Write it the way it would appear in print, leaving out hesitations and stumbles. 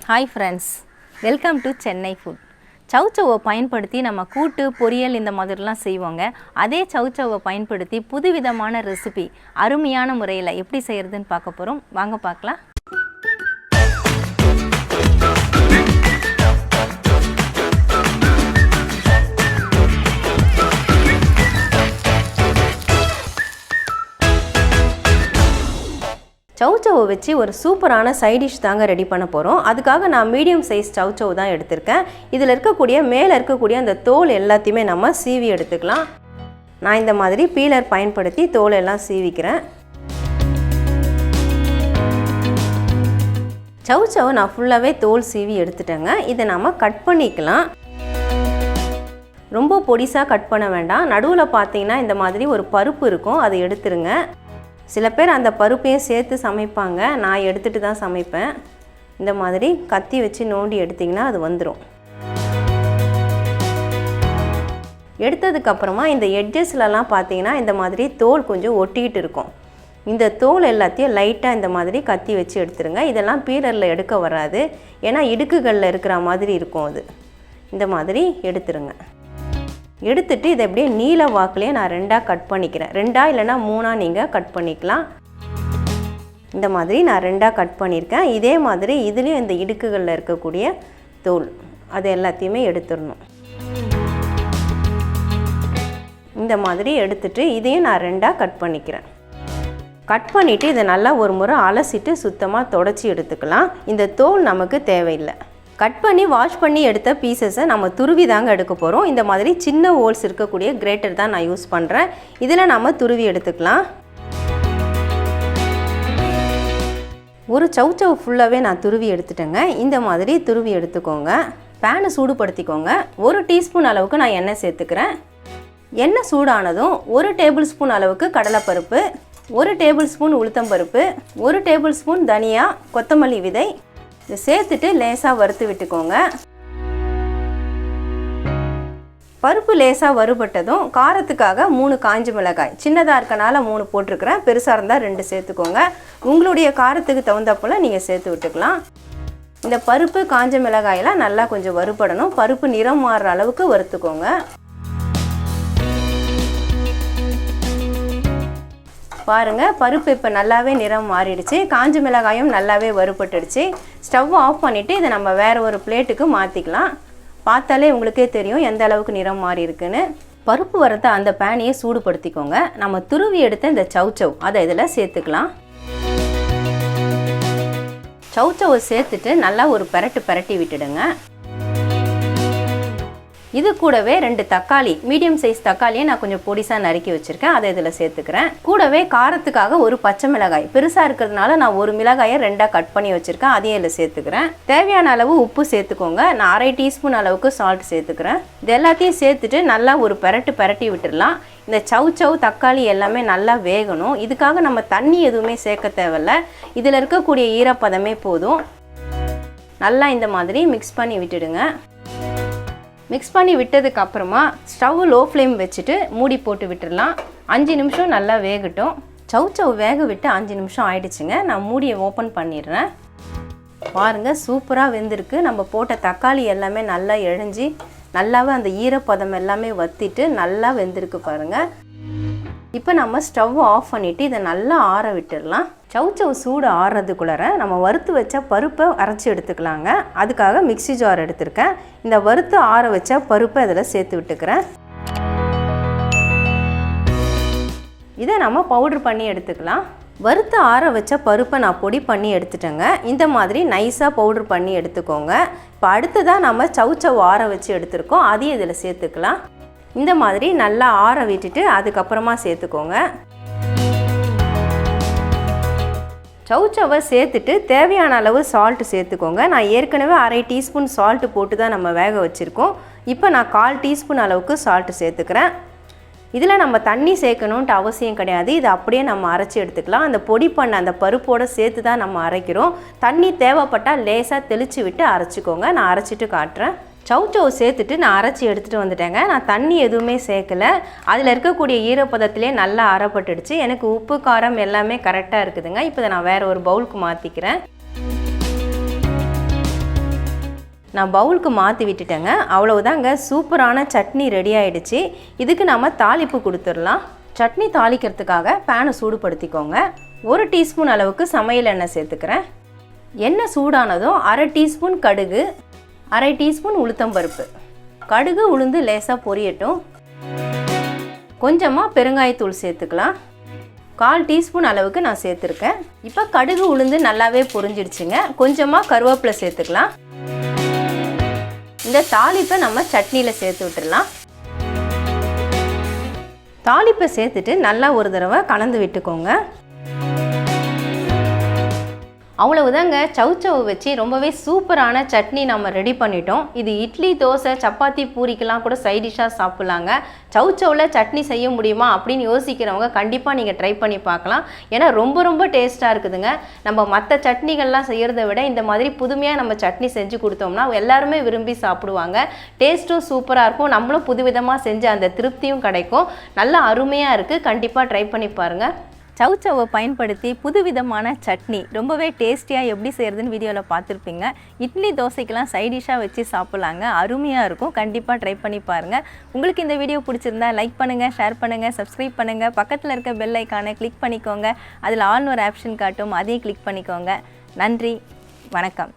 Hi friends, welcome to Chennai food. சவ் சவ்வை பயன்படுத்தி நம்ம கூட்டு பொரியல் இந்த மாதிரிலாம் செய்வோங்க. அதே சவ் சவ்வை பயன்படுத்தி புதுவிதமான ரெசிபி அருமையான முறையில் எப்படி செய்கிறதுன்னு பார்க்க போகிறோம். வாங்க பார்க்கலாம். சவ் சவ்வை வச்சு ஒரு சூப்பரான சைட் டிஷ் தாங்க ரெடி பண்ண போகிறோம். அதுக்காக நான் மீடியம் சைஸ் சவ் சவ் தான் எடுத்திருக்கேன். இதில் இருக்கக்கூடிய மேலே இருக்கக்கூடிய அந்த தோல் எல்லாத்தையுமே நம்ம சீவி எடுத்துக்கலாம். நான் இந்த மாதிரி பீலர் பயன்படுத்தி தோல் எல்லாம் சீவிக்கிறேன். சவ் சவ் நான் ஃபுல்லாகவே தோல் சீவி எடுத்துட்டேங்க. இதை நம்ம கட் பண்ணிக்கலாம். ரொம்ப பொடிசாக கட் பண்ண வேண்டாம். நடுவில் பார்த்தீங்கன்னா இந்த மாதிரி ஒரு பருப்பு இருக்கும், அதை எடுத்துருங்க. சில பேர் அந்த பருப்பையும் சேர்த்து சமைப்பாங்க, நான் எடுத்துகிட்டு தான் சமைப்பேன். இந்த மாதிரி கத்தி வச்சு நோண்டி எடுத்திங்கன்னா அது வந்துடும். எடுத்ததுக்கப்புறமா இந்த எட்ஜஸ்லலாம் பார்த்தீங்கன்னா இந்த மாதிரி தோல் கொஞ்சம் ஒட்டிக்கிட்டு இருக்கும். இந்த தோல் எல்லாத்தையும் லைட்டாக இந்த மாதிரி கத்தி வச்சு எடுத்துருங்க. இதெல்லாம் பீலரில் எடுக்க வராது, ஏன்னா இடுக்குகளில் இருக்கிற மாதிரி இருக்கும். அது இந்த மாதிரி எடுத்துருங்க. எடுத்துட்டு இதை அப்படியே நீல வாக்குலேயே நான் ரெண்டாக கட் பண்ணிக்கிறேன். ரெண்டாக இல்லைனா மூணாக நீங்கள் கட் பண்ணிக்கலாம். இந்த மாதிரி நான் ரெண்டாக கட் பண்ணியிருக்கேன். இதே மாதிரி இதுலேயும் இந்த இடுக்குகளில் இருக்கக்கூடிய தோல் அது எல்லாத்தையுமே எடுத்துடணும். இந்த மாதிரி எடுத்துட்டு இதையும் நான் ரெண்டாக கட் பண்ணிக்கிறேன். கட் பண்ணிவிட்டு இதை நல்லா ஒரு முறை அலசிட்டு சுத்தமாக தொடச்சி எடுத்துக்கலாம். இந்த தோல் நமக்கு தேவையில்லை. கட் பண்ணி வாஷ் பண்ணி எடுத்த பீசஸை நம்ம துருவி தாங்க எடுக்க போகிறோம். இந்த மாதிரி சின்ன ஹோல்ஸ் இருக்கக்கூடிய கிரேட்டர் தான் நான் யூஸ் பண்ணுறேன். இதில் நம்ம துருவி எடுத்துக்கலாம். ஒரு சவ் சவ் ஃபுல்லாகவே நான் துருவி எடுத்துட்டேங்க. இந்த மாதிரி துருவி எடுத்துக்கோங்க. பேனை சூடுபடுத்திக்கோங்க. 1 டீஸ்பூன் அளவுக்கு நான் எண்ணெய் சேர்த்துக்கிறேன். எண்ணெய் சூடானதும் 1 டேபிள் ஸ்பூன் அளவுக்கு கடலைப்பருப்பு, 1 டேபிள் ஸ்பூன் உளுத்தம்பருப்பு, 1 டேபிள் ஸ்பூன் தனியா, கொத்தமல்லி விதை இதை சேர்த்துட்டு லேசாக வறுத்து விட்டுக்கோங்க. பருப்பு லேசாக வறுபட்டதும் காரத்துக்காக 3 காஞ்ச மிளகாய், சின்னதாக இருக்கனால 3 போட்டிருக்கிறேன், பெருசாக இருந்தால் 2 சேர்த்துக்கோங்க. உங்களுடைய காரத்துக்கு தகுந்தப்போல் நீங்கள் சேர்த்து விட்டுக்கலாம். இந்த பருப்பு காஞ்ச மிளகாயெல்லாம் நல்லா கொஞ்சம் வறுபடணும். பருப்பு நிறம் மாறுற அளவுக்கு வறுத்துக்கோங்க. பாருங்கள், பருப்பு இப்போ நல்லாவே நிறம் மாறிடுச்சு. காஞ்ச மிளகாயும் நல்லாவே வறுபட்டுடுச்சு. ஸ்டவ் ஆஃப் பண்ணிவிட்டு இதை நம்ம வேறு ஒரு பிளேட்டுக்கு மாற்றிக்கலாம். பார்த்தாலே உங்களுக்கே தெரியும் எந்த அளவுக்கு நிறம் மாறி இருக்குன்னு. பருப்பு வறுத்த அந்த பேனையை சூடுபடுத்திக்கோங்க. நம்ம துருவி எடுத்த இந்த சவ் சவ் அதை இதில் சேர்த்துக்கலாம். சவ் சவ்வை சேர்த்துட்டு நல்லா ஒரு பிரட்டி விட்டுடுங்க. இது கூடவே 2 தக்காளி, மீடியம் சைஸ் தக்காளியை நான் கொஞ்சம் பொடிசாக நறுக்கி வச்சுருக்கேன், அதை இதில் சேர்த்துக்கிறேன். கூடவே காரத்துக்காக ஒரு பச்சை மிளகாய், பெருசாக இருக்கிறதுனால நான் ஒரு மிளகாயை 2ஆக கட் பண்ணி வச்சுருக்கேன், அதையும் இதில் சேர்த்துக்கிறேன். தேவையான அளவு உப்பு சேர்த்துக்கோங்க. நான் 1/2 டீஸ்பூன் அளவுக்கு சால்ட் சேர்த்துக்கிறேன். இது எல்லாத்தையும் சேர்த்துட்டு நல்லா ஒரு பிரட்டி விட்டுடலாம். இந்த சவ் சவ் தக்காளி எல்லாமே நல்லா வேகணும். இதுக்காக நம்ம தண்ணி எதுவுமே சேர்க்க தேவையில்ல. இதில் இருக்கக்கூடிய ஈரப்பதமே போதும். நல்லா இந்த மாதிரி மிக்ஸ் பண்ணி விட்டுடுங்க. மிக்ஸ் பண்ணி விட்டதுக்கு அப்புறமா ஸ்டவ் லோ ஃப்ளேம் வச்சுட்டு மூடி போட்டு விட்டுடலாம். 5 நிமிஷம் நல்லா வேகட்டும். சவ் சவ் வேக விட்டு 5 நிமிஷம் ஆயிடுச்சுங்க. நான் மூடியை ஓப்பன் பண்ணிடுறேன். பாருங்கள், சூப்பராக வெந்திருக்கு. நம்ம போட்ட தக்காளி எல்லாமே நல்லா இழஞ்சி நல்லாவே அந்த ஈரப்பதம் எல்லாமே வற்றிட்டு நல்லா வெந்திருக்கு பாருங்கள். இப்போ நம்ம ஸ்டவ் ஆஃப் பண்ணிவிட்டு இதை நல்லா ஆற விட்டுடலாம். சவ் சவ் சூடு ஆறுறதுக்குள்ளார நம்ம வறுத்து வச்ச பருப்பை அரைச்சி எடுத்துக்கலாங்க. அதுக்காக மிக்ஸி ஜார் எடுத்திருக்கேன். இந்த வறுத்து ஆற வச்ச பருப்பை இதில் சேர்த்து விட்டுக்கிறேன். இதை நம்ம பவுடர் பண்ணி எடுத்துக்கலாம். வறுத்து ஆற வச்ச பருப்பை நான் பொடி பண்ணி எடுத்துட்டேங்க. இந்த மாதிரி நைஸாக பவுடர் பண்ணி எடுத்துக்கோங்க. இப்போ அடுத்ததாக நம்ம சவ் சவ் ஆற வச்சு எடுத்துருக்கோம், அதையும் இதில் சேர்த்துக்கலாம். இந்த மாதிரி நல்லா ஆற விட்டுட்டு அதுக்கப்புறமா சேர்த்துக்கோங்க. சவ் சவ்வை சேர்த்துட்டு தேவையான அளவு சால்ட்டு சேர்த்துக்கோங்க. நான் ஏற்கனவே 1/2 டீஸ்பூன் சால்ட்டு போட்டு தான் நம்ம வேக வச்சுருக்கோம். இப்போ நான் 1/4 டீஸ்பூன் அளவுக்கு சால்ட்டு சேர்த்துக்கிறேன். இதில் நம்ம தண்ணி சேர்க்கணுன்ட்டு அவசியம் கிடையாது. இது அப்படியே நம்ம அரைச்சி எடுத்துக்கலாம். அந்த பொடி பண்ண அந்த பருப்போடு சேர்த்து தான் நம்ம அரைக்கிறோம். தண்ணி தேவைப்பட்டால் லேசாக தெளித்து விட்டு அரைச்சிக்கோங்க. நான் அரைச்சிட்டு காட்டுறேன். சவ் சவ் சேர்த்துட்டு நான் அரைச்சி எடுத்துகிட்டு வந்துட்டேங்க. நான் தண்ணி எதுவுமே சேர்க்கலை. அதில் இருக்கக்கூடிய ஈரப்பதத்திலே நல்லா அரைப்பட்டுடுச்சு. எனக்கு உப்பு காரம் எல்லாமே கரெக்டாக இருக்குதுங்க. இப்போ நான் வேறு ஒரு பவுலுக்கு மாற்றிக்கிறேன். நான் பவுலுக்கு மாற்றி விட்டுட்டேங்க. அவ்வளவுதாங்க, சூப்பரான சட்னி ரெடி ஆகிடுச்சு. இதுக்கு நம்ம தாளிப்பு கொடுத்துடலாம். சட்னி தாளிக்கிறதுக்காக பேனை சூடுபடுத்திக்கோங்க. 1 டீஸ்பூன் அளவுக்கு சமையல் எண்ணெய் சேர்த்துக்கிறேன். எண்ணெய் சூடானதும் 1/2 டீஸ்பூன் கடுகு, 1/2 டீஸ்பூன் உளுத்தம்பருப்பு. கடுகு உளுந்து லேசாக பொரியட்டும். கொஞ்சமாக பெருங்காயத்தூள் சேர்த்துக்கலாம். 1/4 டீஸ்பூன் அளவுக்கு நான் சேர்த்துருக்கேன். இப்போ கடுகு உளுந்து நல்லாவே பொரிஞ்சிடுச்சுங்க. கொஞ்சமாக கருவேப்பிலை சேர்த்துக்கலாம். இந்த தாளிப்பை நம்ம சட்னியில் சேர்த்து விட்டுடலாம். தாளிப்பை சேர்த்துட்டு நல்லா ஒரு தடவை கலந்து விட்டுக்கோங்க. அவ்வளவுதாங்க, சவ் சவ் வச்சு ரொம்பவே சூப்பரான சட்னி நம்ம ரெடி பண்ணிட்டோம். இது இட்லி, தோசை, சப்பாத்தி, பூரிக்கெல்லாம் கூட சைட் டிஷ்ஷாக சாப்பிட்லாங்க. சவ் சவ்வில் சட்னி செய்ய முடியுமா அப்படின்னு யோசிக்கிறவங்க கண்டிப்பாக நீங்கள் ட்ரை பண்ணி பார்க்கலாம். ஏன்னா ரொம்ப டேஸ்ட்டாக இருக்குதுங்க. நம்ம மற்ற சட்னிகள்லாம் செய்கிறத விட இந்த மாதிரி புதுமையாக நம்ம சட்னி செஞ்சு கொடுத்தோம்னா எல்லாருமே விரும்பி சாப்பிடுவாங்க. டேஸ்ட்டும் சூப்பராக இருக்கும். நம்மளும் புதுவிதமாக செஞ்சு அந்த திருப்தியும் கிடைக்கும். நல்லா அருமையாக இருக்குது. கண்டிப்பாக ட்ரை பண்ணி பாருங்கள். சவ் சவ்வை பயன்படுத்தி புதுவிதமான சட்னி ரொம்பவே டேஸ்டியாக எப்படி செய்கிறதுன்னு வீடியோவில் பார்த்துருப்பீங்க. இட்லி, தோசைக்கெல்லாம் சைடிஷாக வச்சு சாப்பிட்லாங்க. அருமையாக இருக்கும். கண்டிப்பாக ட்ரை பண்ணி பாருங்கள். உங்களுக்கு இந்த வீடியோ பிடிச்சிருந்தா லைக் பண்ணுங்கள், ஷேர் பண்ணுங்கள், சப்ஸ்கிரைப் பண்ணுங்கள். பக்கத்தில் இருக்க பெல் ஐக்கானை கிளிக் பண்ணிக்கோங்க. அதில் ஆல்னு ஒரு ஆப்ஷன் காட்டும், அதையும் கிளிக் பண்ணிக்கோங்க. நன்றி, வணக்கம்.